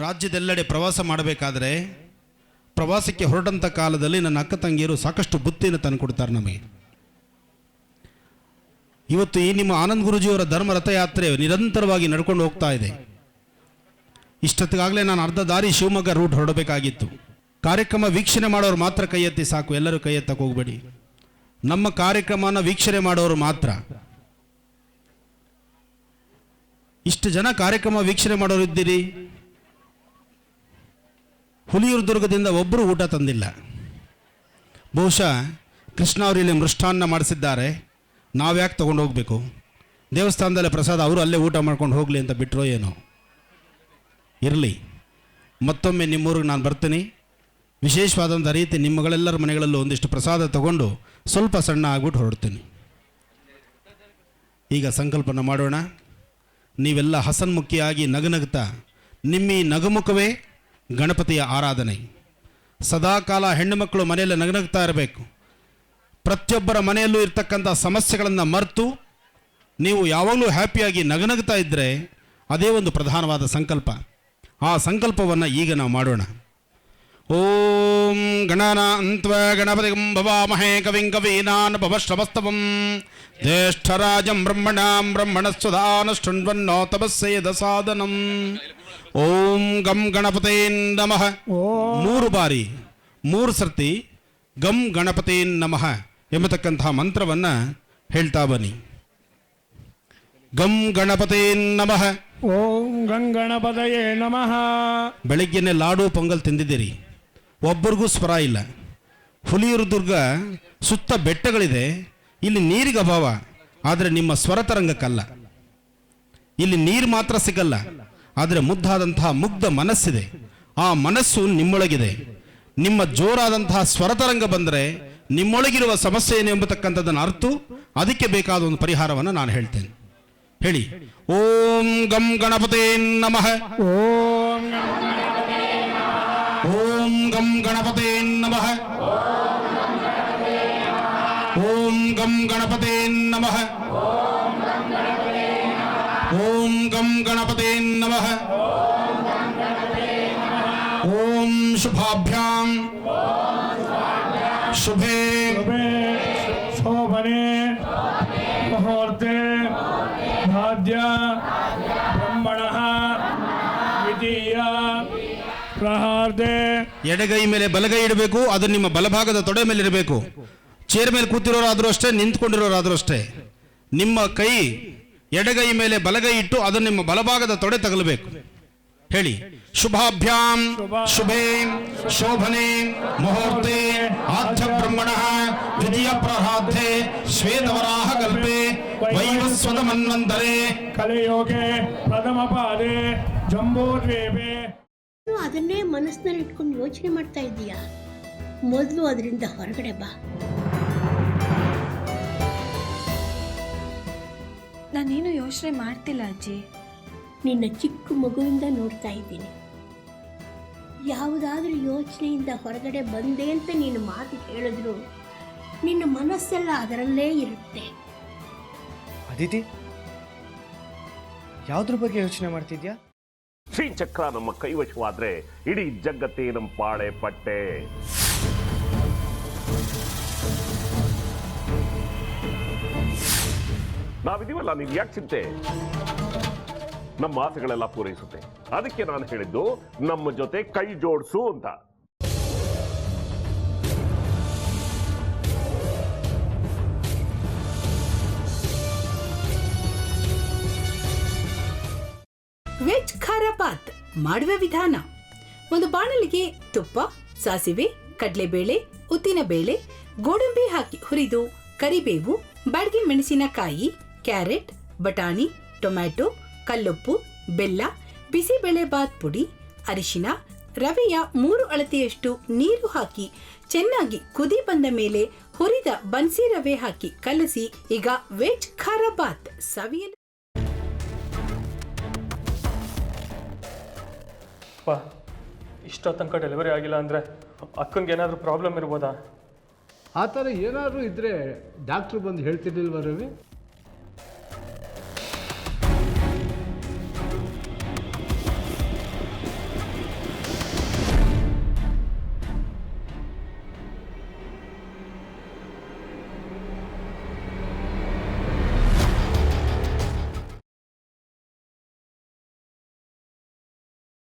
ರಾಜ್ಯದೆಲ್ಲೆಡೆ ಪ್ರವಾಸ ಮಾಡಬೇಕಾದ್ರೆ ಪ್ರವಾಸಕ್ಕೆ ಹೊರಟಂಥ ಕಾಲದಲ್ಲಿ ನನ್ನ ಅಕ್ಕ ತಂಗಿಯರು ಸಾಕಷ್ಟು ಬುತ್ತಿಯನ್ನು ತಂದು ಕೊಡ್ತಾರೆ ನಮಗೆ. ಇವತ್ತು ಈ ನಿಮ್ಮ ಆನಂದ್ ಗುರುಜಿಯವರ ಧರ್ಮ ರಥಯಾತ್ರೆ ನಿರಂತರವಾಗಿ ನಡ್ಕೊಂಡು ಹೋಗ್ತಾ ಇದೆ. ಇಷ್ಟೊತ್ತಿಗಾಗಲೇ ನಾನು ಅರ್ಧ ದಾರಿ ಶಿವಮೊಗ್ಗ ರೂಟ್ ಹೊರಡಬೇಕಾಗಿತ್ತು. ಕಾರ್ಯಕ್ರಮ ವೀಕ್ಷಣೆ ಮಾಡೋರು ಮಾತ್ರ ಕೈ ಎತ್ತಿ ಸಾಕು, ಎಲ್ಲರೂ ಕೈ ಎತ್ತಕ್ಕೆ ಹೋಗಬೇಡಿ. ನಮ್ಮ ಕಾರ್ಯಕ್ರಮನ ವೀಕ್ಷಣೆ ಮಾಡೋರು ಮಾತ್ರ. ಇಷ್ಟು ಜನ ಕಾರ್ಯಕ್ರಮ ವೀಕ್ಷಣೆ ಮಾಡೋರು ಇದ್ದೀರಿ, ಹುಲಿಯೂರು ದುರ್ಗದಿಂದ ಒಬ್ಬರು ಊಟ ತಂದಿಲ್ಲ. ಬಹುಶಃ ಕೃಷ್ಣ ಅವರು ಇಲ್ಲಿ ಮೃಷ್ಟಾನ್ನ ಮಾಡಿಸಿದ್ದಾರೆ, ನಾವ್ಯಾಕೆ ತೊಗೊಂಡು ಹೋಗಬೇಕು, ದೇವಸ್ಥಾನದಲ್ಲೇ ಪ್ರಸಾದ ಅವರು ಅಲ್ಲೇ ಊಟ ಮಾಡ್ಕೊಂಡು ಹೋಗಲಿ ಅಂತ ಬಿಟ್ಟರೋ ಏನೋ. ಇರಲಿ, ಮತ್ತೊಮ್ಮೆ ನಿಮ್ಮೂರಿಗೆ ನಾನು ಬರ್ತೀನಿ. ವಿಶೇಷವಾದಂಥ ರೀತಿ ನಿಮ್ಮಗಳೆಲ್ಲರ ಮನೆಗಳಲ್ಲೂ ಒಂದಿಷ್ಟು ಪ್ರಸಾದ ತಗೊಂಡು ಸ್ವಲ್ಪ ಸಣ್ಣ ಆಗ್ಬಿಟ್ಟು ಹೊರಡ್ತೀನಿ. ಈಗ ಸಂಕಲ್ಪನ ಮಾಡೋಣ. ನೀವೆಲ್ಲ ಹಸನ್ಮುಖಿಯಾಗಿ ನಗುನಗ್ತಾ, ನಿಮ್ಮಿ ನಗುಮುಖವೇ ಗಣಪತಿಯ ಆರಾಧನೆ. ಸದಾಕಾಲ ಹೆಣ್ಣು ಮಕ್ಕಳು ಮನೆಯಲ್ಲಿ ನಗುನಗ್ತಾ ಇರಬೇಕು. ಪ್ರತಿಯೊಬ್ಬರ ಮನೆಯಲ್ಲೂ ಇರ್ತಕ್ಕಂಥ ಸಮಸ್ಯೆಗಳನ್ನು ಮರೆತು ನೀವು ಯಾವಾಗಲೂ ಹ್ಯಾಪಿಯಾಗಿ ನಗುನಗ್ತಾ ಇದ್ದರೆ ಅದೇ ಒಂದು ಪ್ರಧಾನವಾದ ಸಂಕಲ್ಪ. ಆ ಸಂಕಲ್ಪವನ್ನು ಈಗ ನಾವು ಮಾಡೋಣ. ಓಂ ಗಣನಾನ್ತ್ವ ಗಣಪತಿಂ ಭವಾಮಹೇ ಕವಿಂ ಕವೀನಾನುಪಮಶ್ರವಸ್ತವಂ ಜ್ಯೇಷ್ಠರಾಜಂ ಬ್ರಹ್ಮಣಾಂ ಬ್ರಹ್ಮಣಸ್ವಧಾನ ಶೃಣ್ವನ್ನೋ ತಪಸ್ಸೇದ ಸಾಧನಂ. ಓಂ ಗಂ ಗಣಪತೇ ನಮಃ. 3 ಬಾರಿ 3 ಸರ್ತಿ ಗಂ ಗಣಪತೇ ನಮಃ ಎಂಬತಕ್ಕಂತಹ ಮಂತ್ರವನ್ನು ಹೇಳ್ತಾ ಬನ್ನಿ. ಗಂ ಗಣಪತೇ ನಮಃ. ಓಂ ಗಂ ಗಣಪತಯೇ ನಮಃ. ಬೆಳಗ್ಗೆನೆ ಲಾಡು ಪೊಂಗಲ್ ತಿಂದಿದ್ದೀರಿ, ಒಬ್ಬರಿಗೂ ಸ್ವರ ಇಲ್ಲ. ಹುಲಿಯೂರು ದುರ್ಗ ಸುತ್ತ ಬೆಟ್ಟಗಳಿದೆ, ಇಲ್ಲಿ ನೀರಿಗೆ ಅಭಾವ, ಆದರೆ ನಿಮ್ಮ ಸ್ವರ ತರಂಗಕ್ಕಲ್ಲ. ಇಲ್ಲಿ ನೀರು ಮಾತ್ರ ಸಿಗಲ್ಲ, ಆದರೆ ಮುದ್ದಾದಂತಹ ಮುಗ್ಧ ಮನಸ್ಸಿದೆ. ಆ ಮನಸ್ಸು ನಿಮ್ಮೊಳಗಿದೆ. ನಿಮ್ಮ ಜೋರಾದಂತಹ ಸ್ವರತರಂಗ ಬಂದರೆ ನಿಮ್ಮೊಳಗಿರುವ ಸಮಸ್ಯೆ ಏನು ಎಂಬತಕ್ಕಂಥದ್ದನ್ನು ಅರ್ಥ, ಅದಕ್ಕೆ ಬೇಕಾದ ಒಂದು ಪರಿಹಾರವನ್ನು ನಾನು ಹೇಳ್ತೇನೆ. ಹೇಳಿ. ಓಂ ಗಂ ಗಣಪತೇ ನಮಃ. ಓಂ ಓಂ ಗಂ ಗಣಪತೇ ನಮಃ. ಓಂ ಗಂ ಗಣಪತೇ ನಮಃ. ಓಂ ಗಂ ಗಣಪತೇ ನಮಃ. ಓಂ ಶುಭಾಭ್ಯಾಂ ಶುಭೇ ಶೋಭನೆ ಮುಹೂರ್ತೆ ಭಾದ್ಯ ಬ್ರಹ್ಮಣಃ ದ್ವಿತೀಯ ಪ್ರಹಾರ್ದೆ. ಎಡಗೈ ಮೇಲೆ ಬಲಗೈ ಇಡಬೇಕು, ಅದು ನಿಮ್ಮ ಬಲಭಾಗದ ತೊಡೆ ಮೇಲೆ ಇರಬೇಕು. ಚೇರ್ ಮೇಲೆ ಕೂತಿರೋರಾದರೂ ಅಷ್ಟೇ, ನಿಂತ್ಕೊಂಡಿರೋರಾದರೂ ಅಷ್ಟೇ. ನಿಮ್ಮ ಕೈ ಎಡಗೈ ಮೇಲೆ ಬಲಗೈ ಇಟ್ಟು ಅದು ನಿಮ್ಮ ಬಲಭಾಗದ ತೊಡೆ ತಗಲಬೇಕು. ಹೇಳಿ. ಶುಭಾಭ್ಯಾಂ ಶುಭೇ ಶೋಭನೆ ಮುಹೂರ್ತೆ ಆದ್ಯ ಬ್ರಹ್ಮಣಃ ದ್ವಿತೀಯ ಪ್ರಹಾರ್ಧೆ ಶ್ವೇತವರಾಹ ಕಲ್ಪೆ ವೈವಸ್ವತ ಮನ್ವಂತರೆ ಕಲಿಯೋಗೆ ಪ್ರಥಮ ಪಾದೆ ಜಂಬೂದ್ವೀಪೆ. ಅದನ್ನೇ ಮನಸ್ಸಿನಲ್ಲಿ ಇಟ್ಕೊಂಡು ಯೋಚನೆ ಮಾಡ್ತಾ ಇದ್ದೀಯಾ? ಮೊದಲು ಅದರಿಂದ ಹೊರಗಡೆ ಬಾ. ನಾನೇನು ಯೋಚನೆ ಮಾಡ್ತಿಲ್ಲ ಅಜ್ಜಿ. ನಿನ್ನ ಚಿಕ್ಕ ಮಗುವಿಂದ ನೋಡ್ತಾ ಇದ್ದೀನಿ. ಯಾವುದಾದ್ರೂ ಯೋಚನೆಯಿಂದ ಹೊರಗಡೆ ಬಂದೆ ಅಂತ ನೀನು ಮಾತು ಹೇಳಿದ್ರು ನಿನ್ನ ಮನಸ್ಸೆಲ್ಲ ಅದರಲ್ಲೇ ಇರುತ್ತೆ. ಅದಿತಿ, ಯಾವುದ್ರ ಬಗ್ಗೆ ಯೋಚನೆ ಮಾಡ್ತಿದ್ಯಾ? ಶ್ರೀಚಕ್ರ ನಮ್ಮ ಕೈವಶವಾದ್ರೆ ಇಡೀ ಜಗತ್ತೇ ನಮ್ಮ ಪಾಳೆ ಪಟ್ಟೆ. ನಾವಿದೀವಲ್ಲ, ನೀವು ಯಾಕೆ ಚಿಂತೆ? ನಮ್ಮ ಆಸೆಗಳೆಲ್ಲ ಪೂರೈಸುತ್ತೆ. ಅದಕ್ಕೆ ನಾನು ಹೇಳಿದ್ದು ನಮ್ಮ ಜೊತೆ ಕೈ ಜೋಡಿಸು ಅಂತ. ವೆಜ್ ಖಾರ ಬಾತ್ ಮಾಡುವ ವಿಧಾನ. ಒಂದು ಬಾಣಲಿಗೆ ತುಪ್ಪ, ಸಾಸಿವೆ, ಕಡಲೆಬೇಳೆ, ಉದ್ದಿನಬೇಳೆ, ಗೋಡಂಬಿ ಹಾಕಿ ಹುರಿದು ಕರಿಬೇವು, ಬಾಡಿಗೆ ಮೆಣಸಿನಕಾಯಿ, ಕ್ಯಾರೆಟ್, ಬಟಾಣಿ, ಟೊಮ್ಯಾಟೊ, ಕಲ್ಲುಪ್ಪು, ಬೆಲ್ಲ, ಬಿಸಿಬೇಳೆ ಬಾತ್ ಪುಡಿ, ಅರಿಶಿನ, ರವೆಯ 3 ಅಳತೆಯಷ್ಟು ನೀರು ಹಾಕಿ ಚೆನ್ನಾಗಿ ಕುದಿ ಬಂದ ಮೇಲೆ ಹುರಿದ ಬನ್ಸಿ ರವೆ ಹಾಕಿ ಕಲಸಿ. ಈಗ ವೆಜ್ ಖಾರ ಬಾತ್ ಸವಿಯಲು. ಇಷ್ಟೋ ತನಕ ಡೆಲಿವರಿ ಆಗಿಲ್ಲ ಅಂದರೆ ಅಕ್ಕಂಗೆ ಏನಾದರೂ ಪ್ರಾಬ್ಲಮ್ ಇರ್ಬೋದಾ? ಆ ಥರ ಏನಾದರೂ ಇದ್ದರೆ ಡಾಕ್ಟ್ರು ಬಂದು ಹೇಳ್ತಿರ್ಲಿಲ್ವ ರವಿ?